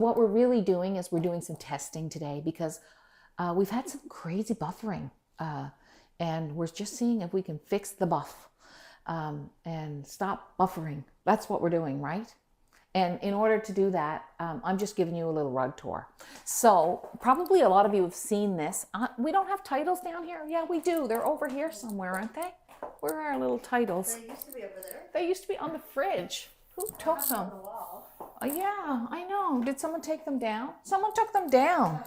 What we're really doing is we're doing some testing today because we've had some crazy buffering and we're just seeing if we can fix the buff and stop buffering. That's what we're doing, right? And in order to do that, I'm just giving you a little rug tour. So probably a lot of you have seen this. We don't have titles down here. Yeah, we do. They're over here somewhere, aren't they? Where are our little titles? They used to be over there. They used to be on the fridge. Who took them? On the wall. Yeah, I know. Did someone take them down? Someone took them down.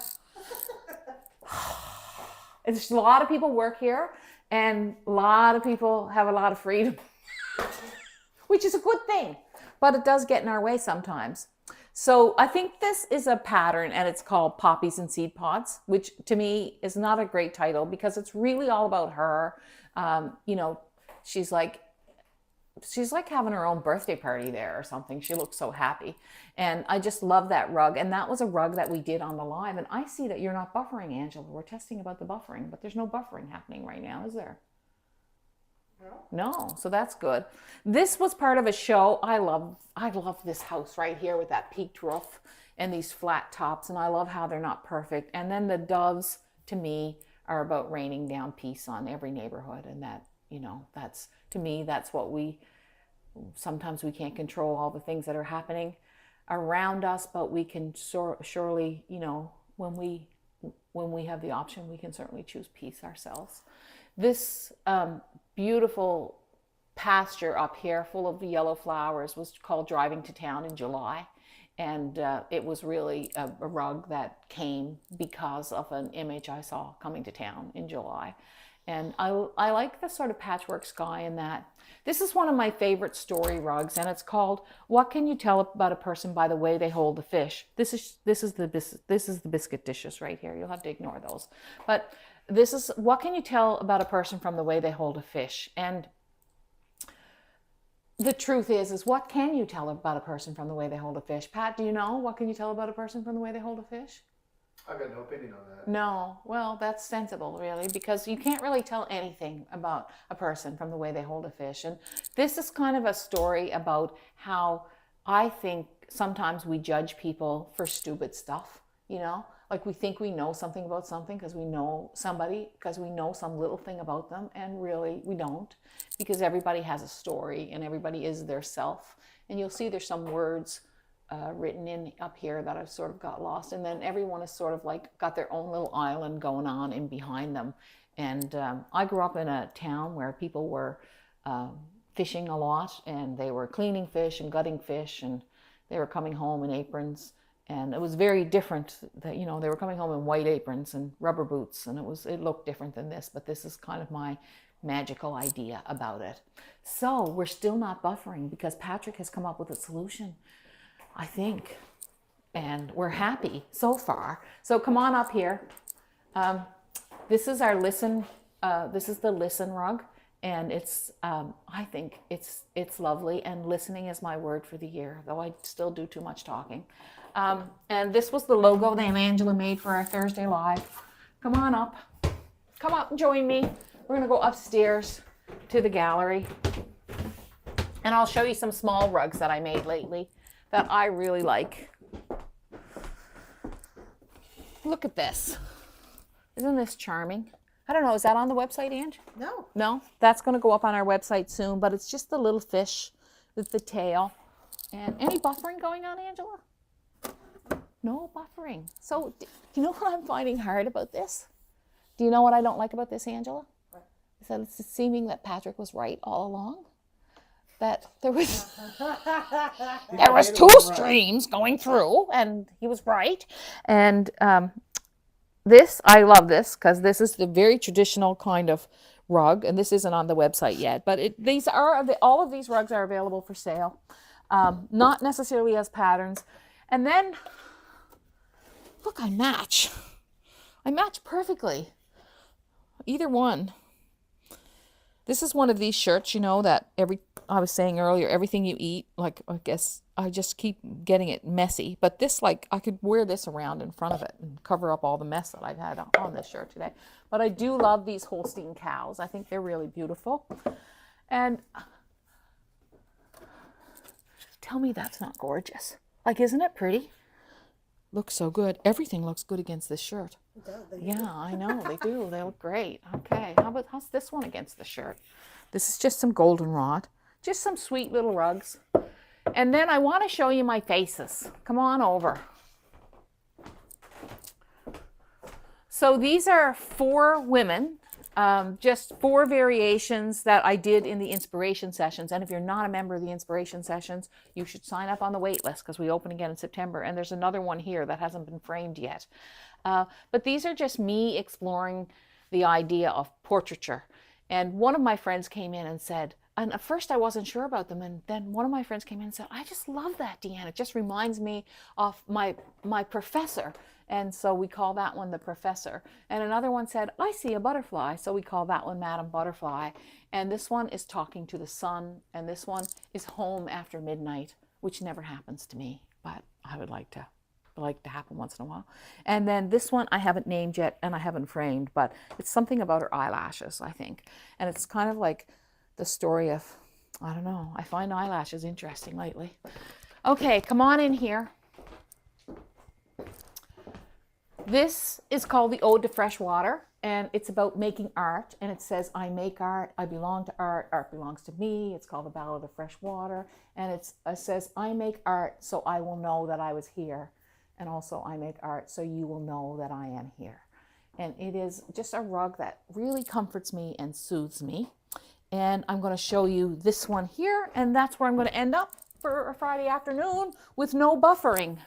There's a lot of people work here and a lot of people have a lot of freedom, which is a good thing, but it does get in our way sometimes. So I think this is a pattern and it's called Poppies and Seed Pods, which to me is not a great title because it's really all about her. You know, she's like having her own birthday party there or something. She looks so happy. And I just love that rug. And that was a rug that we did on the live. And I see that you're not buffering, Angela. We're testing about the buffering, but there's no buffering happening right now, is there? No, so that's good. This was part of a show. I love this house right here with that peaked roof and these flat tops. And I love how they're not perfect. And then the doves, to me, are about raining down peace on every neighborhood. And that, you know, that's, to me, that's what sometimes we can't control all the things that are happening around us, but we can surely, you know, when we have the option, we can certainly choose peace ourselves. This beautiful pasture up here full of yellow flowers was called Driving to Town in July. And it was really a rug that came because of an image I saw coming to town in July. And I like the sort of patchwork sky in that. This is one of my favorite story rugs, and it's called "What Can You Tell About a Person by the Way They Hold the Fish?" This is the biscuit dishes right here. You'll have to ignore those. But this is what can you tell about a person from the way they hold a fish? And the truth is what can you tell about a person from the way they hold a fish? Pat, do you know what can you tell about a person from the way they hold a fish? I've got no opinion on that. No, well, that's sensible, really, because you can't really tell anything about a person from the way they hold a fish. And this is kind of a story about how I think sometimes we judge people for stupid stuff, you know? Like we think we know something about something because we know somebody, because we know some little thing about them, and really we don't, because everybody has a story and everybody is their self. And you'll see there's some words written in up here that I've sort of got lost, and then everyone is sort of like got their own little island going on in behind them. And I grew up in a town where people were fishing a lot, and they were cleaning fish and gutting fish, and they were coming home in aprons, and it was very different. That, you know, they were coming home in white aprons and rubber boots, and it looked different than this, but this is kind of my magical idea about it. So we're still not buffering because Patrick has come up with a solution, I think, and we're happy so far. So come on up here. This is our listen. This is the listen rug, and it's. I think it's lovely. And listening is my word for the year, though I still do too much talking. And this was the logo that Angela made for our Thursday Live. Come on up. Come up and join me. We're gonna go upstairs to the gallery, and I'll show you some small rugs that I made lately that I really like. Look at this. Isn't this charming? I don't know, is that on the website, Ange? No. No? That's going to go up on our website soon, but it's just the little fish with the tail. And any buffering going on, Angela? No buffering. So, do you know what I'm finding hard about this? Do you know what I don't like about this, Angela? What? Is that it's seeming that Patrick was right all along. That there was two streams going through, and he was right. And I love this because this is the very traditional kind of rug, and this isn't on the website yet. But all of these rugs are available for sale, not necessarily as patterns. And then look, I match perfectly. Either one. This is one of these shirts, you know, that I was saying earlier, everything you eat, like, I guess I just keep getting it messy. But this, like, I could wear this around in front of it and cover up all the mess that I've had on this shirt today. But I do love these Holstein cows. I think they're really beautiful. And tell me that's not gorgeous. Like, isn't it pretty? Looks so good. Everything looks good against this shirt. They do. Yeah, I know, they do. They look great. Okay, how's this one against the shirt? This is just some goldenrod. Just some sweet little rugs. And then I want to show you my faces. Come on over. So these are 4 women, just 4 variations that I did in the inspiration sessions. And if you're not a member of the inspiration sessions, you should sign up on the wait list because we open again in September. And there's another one here that hasn't been framed yet. But these are just me exploring the idea of portraiture. And one of my friends came in and said, and at first I wasn't sure about them, and then one of my friends came in and said, I just love that, Deanne. It just reminds me of my professor. And so we call that one the professor. And another one said, I see a butterfly. So we call that one Madam Butterfly. And this one is talking to the sun. And this one is home after midnight, which never happens to me, but I would like to happen once in a while. And then this one I haven't named yet and I haven't framed, but it's something about her eyelashes, I think. And it's kind of like the story of, I don't know, I find eyelashes interesting lately. Okay, come on in here. This is called the Ode to Fresh Water, and it's about making art. And it says, I make art, I belong to art, art belongs to me. It's called the Ballad of Fresh Water. And it says, I make art so I will know that I was here. And also, I make art so you will know that I am here. And it is just a rug that really comforts me and soothes me. And I'm going to show you this one here, and that's where I'm going to end up for a Friday afternoon with no buffering.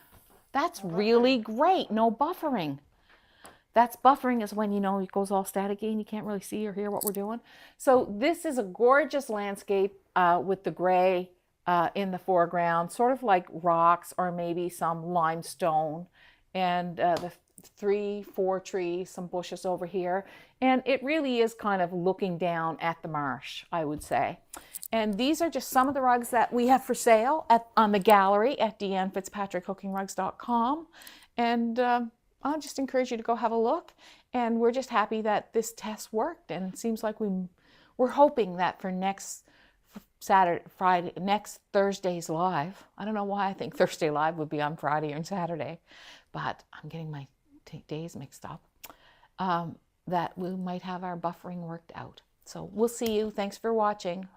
That's really great, no buffering. That's buffering is when, you know, it goes all staticky and you can't really see or hear what we're doing. So this is a gorgeous landscape with the gray in the foreground, sort of like rocks or maybe some limestone, and the 3-4 trees, some bushes over here. And it really is kind of looking down at the marsh, I would say. And these are just some of the rugs that we have for sale on the gallery at deannefitzpatrickhookingrugs.com. And I just encourage you to go have a look. And we're just happy that this test worked. And it seems like we're hoping that for next Thursday's live. I don't know why I think Thursday live would be on Friday and Saturday, but I'm getting my days mixed up. That we might have our buffering worked out. So we'll see you. Thanks for watching.